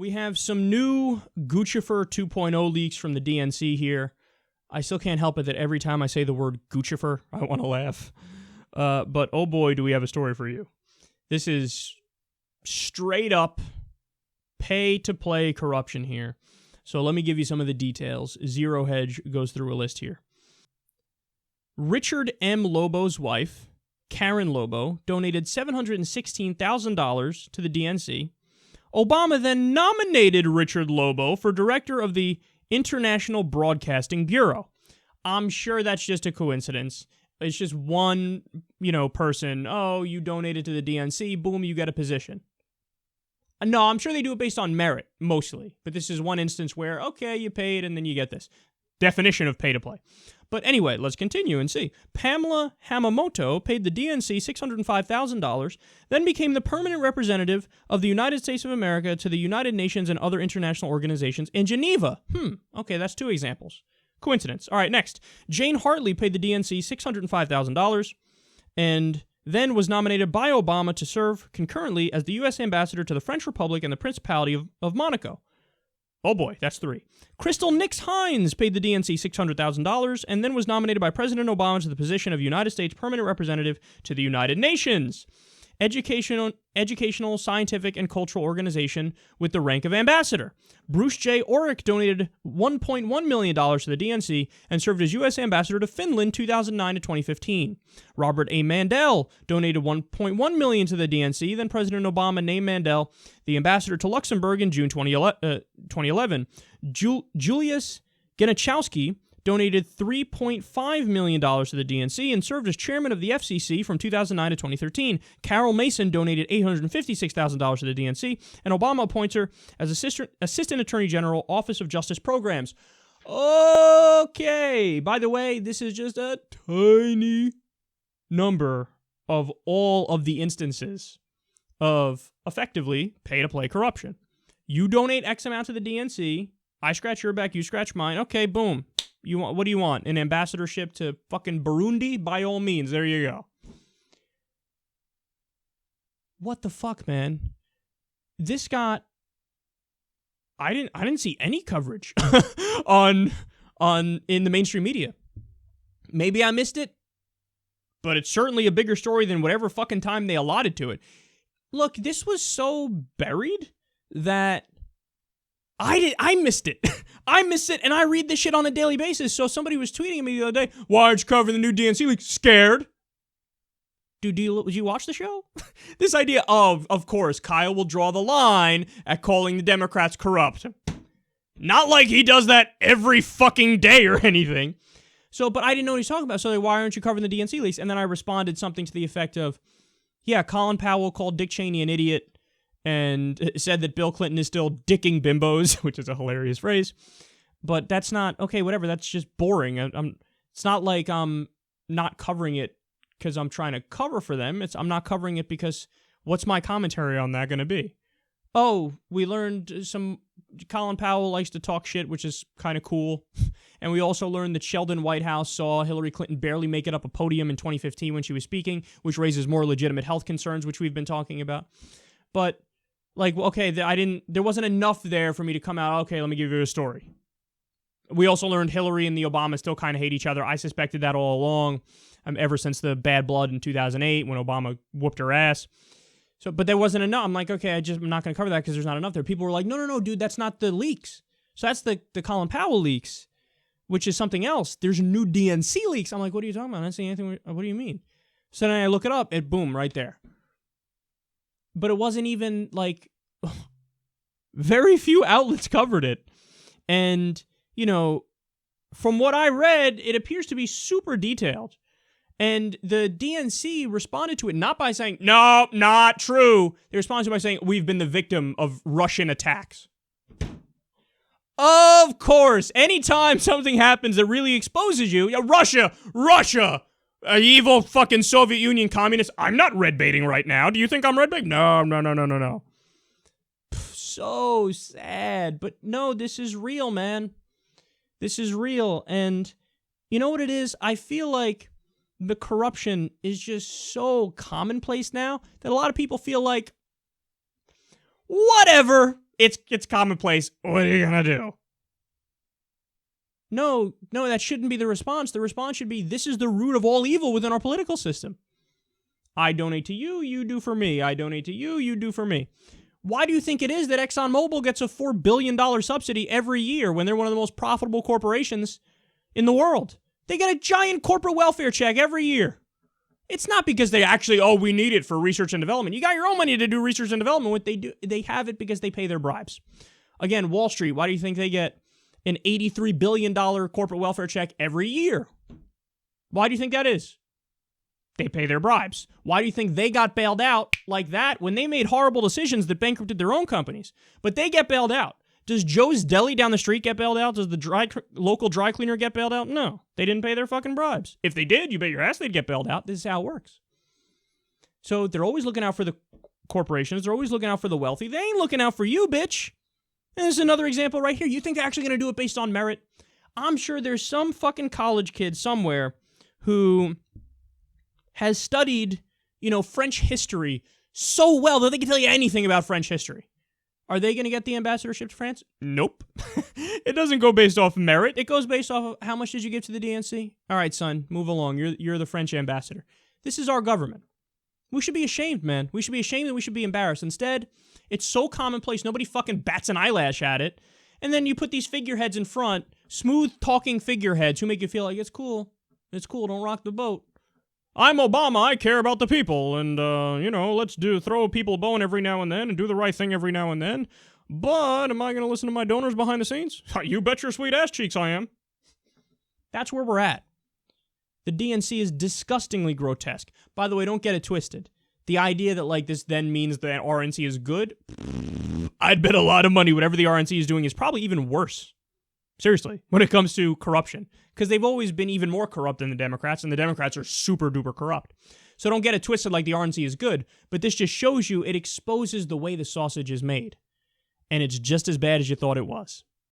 We have some new Guccifer 2.0 leaks from the DNC here. I still can't help it that every time I say the word Guccifer, I want to laugh. But oh boy, do we have a story for you. This is straight up pay-to-play corruption here. So let me give you some of the details. Zero Hedge goes through a list here. Richard M. Lobo's wife, Karen Lobo, donated $716,000 to the DNC. Obama then nominated Richard Lobo for director of the International Broadcasting Bureau. I'm sure that's just a coincidence. It's just one, person. Oh, you donated to the DNC, boom, you get a position. No, I'm sure they do it based on merit, mostly. But this is one instance where, okay, you paid and then you get this. Definition of pay to play. But anyway, let's continue and see. Pamela Hamamoto paid the DNC $605,000, then became the permanent representative of the United States of America to the United Nations and other international organizations in Geneva. Okay, that's two examples. Coincidence. All right, next. Jane Hartley paid the DNC $605,000 and then was nominated by Obama to serve concurrently as the U.S. ambassador to the French Republic and the Principality of Monaco. Oh boy, that's three. Crystal Nix Hines paid the DNC $600,000 and then was nominated by President Obama to the position of United States Permanent Representative to the United Nations, educational, scientific, and cultural organization with the rank of ambassador. Bruce J. Orrick donated $1.1 million to the DNC and served as U.S. ambassador to Finland 2009 to 2015. Robert A. Mandel donated $1.1 million to the DNC, then President Obama named Mandel the ambassador to Luxembourg in June 2011. Julius Genichowski donated $3.5 million to the DNC and served as chairman of the FCC from 2009 to 2013. Carol Mason donated $856,000 to the DNC, and Obama appoints her as Assistant Attorney General, Office of Justice Programs. Okay, by the way, this is just a tiny number of all of the instances of effectively pay-to-play corruption. You donate X amount to the DNC, I scratch your back, you scratch mine, okay, boom. What do you want? An ambassadorship to fucking Burundi? By all means, there you go. What the fuck, man? This got... I didn't see any coverage on in the mainstream media. Maybe I missed it, but it's certainly a bigger story than whatever fucking time they allotted to it. Look, this was so buried that I missed it. I missed it, and I read this shit on a daily basis. So somebody was tweeting me the other day, why aren't you covering the new DNC leak? Scared. Dude, did you watch the show? This idea of course, Kyle will draw the line at calling the Democrats corrupt. Not like he does that every fucking day or anything. So, but I didn't know what he's talking about. So why aren't you covering the DNC leaks? And then I responded something to the effect of, yeah, Colin Powell called Dick Cheney an idiot and said that Bill Clinton is still dicking bimbos, which is a hilarious phrase. But that's not, okay, whatever, that's just boring. It's not like I'm not covering it because I'm trying to cover for them. I'm not covering it because what's my commentary on that going to be? Oh, we learned Colin Powell likes to talk shit, which is kind of cool. And we also learned that Sheldon Whitehouse saw Hillary Clinton barely make it up a podium in 2015 when she was speaking, which raises more legitimate health concerns, which we've been talking about. But like, okay, there wasn't enough there for me to come out, okay, let me give you a story. We also learned Hillary and the Obama still kind of hate each other. I suspected that all along, ever since the bad blood in 2008 when Obama whooped her ass. So, but there wasn't enough. I'm like, okay, I'm not going to cover that because there's not enough there. People were like, no, dude, that's not the leaks. So that's the Colin Powell leaks, which is something else. There's new DNC leaks. I'm like, what are you talking about? I'm not saying anything. What do you mean? So then I look it up, and boom, right there. But it wasn't even like very few outlets covered it. And, from what I read, it appears to be super detailed. And the DNC responded to it not by saying, no, not true. They responded to it by saying, we've been the victim of Russian attacks. Of course, anytime something happens that really exposes you, Russia, evil fucking Soviet Union communist. I'm not red baiting right now. Do you think I'm red baiting? No. So sad. But no, this is real, man. This is real. And you know what it is? I feel like the corruption is just so commonplace now that a lot of people feel like, whatever. It's commonplace. What are you going to do? No, that shouldn't be the response. The response should be, this is the root of all evil within our political system. I donate to you, you do for me. I donate to you, you do for me. Why do you think it is that ExxonMobil gets a $4 billion subsidy every year when they're one of the most profitable corporations in the world? They get a giant corporate welfare check every year. It's not because they actually, we need it for research and development. You got your own money to do research and development. What they do, they have it because they pay their bribes. Again, Wall Street, why do you think they get an $83 billion corporate welfare check every year? Why do you think that is? They pay their bribes. Why do you think they got bailed out like that when they made horrible decisions that bankrupted their own companies? But they get bailed out. Does Joe's Deli down the street get bailed out? Does the local dry cleaner get bailed out? No. They didn't pay their fucking bribes. If they did, you bet your ass they'd get bailed out. This is how it works. So they're always looking out for the corporations. They're always looking out for the wealthy. They ain't looking out for you, bitch. And this is another example right here. You think they're actually going to do it based on merit? I'm sure there's some fucking college kid somewhere who has studied, French history so well that they can tell you anything about French history. Are they going to get the ambassadorship to France? Nope. It doesn't go based off merit. It goes based off of how much did you give to the DNC? All right, son, move along. You're the French ambassador. This is our government. We should be ashamed, man. We should be ashamed and we should be embarrassed. Instead, it's so commonplace, nobody fucking bats an eyelash at it. And then you put these figureheads in front, smooth-talking figureheads who make you feel like it's cool. It's cool, don't rock the boat. I'm Obama, I care about the people, and, let's throw people a bone every now and then and do the right thing every now and then. But am I going to listen to my donors behind the scenes? You bet your sweet ass cheeks I am. That's where we're at. The DNC is disgustingly grotesque. By the way, don't get it twisted. The idea that, this then means that RNC is good, I'd bet a lot of money whatever the RNC is doing is probably even worse. Seriously, when it comes to corruption. Because they've always been even more corrupt than the Democrats, and the Democrats are super duper corrupt. So don't get it twisted like the RNC is good, but this just shows you it exposes the way the sausage is made. And it's just as bad as you thought it was.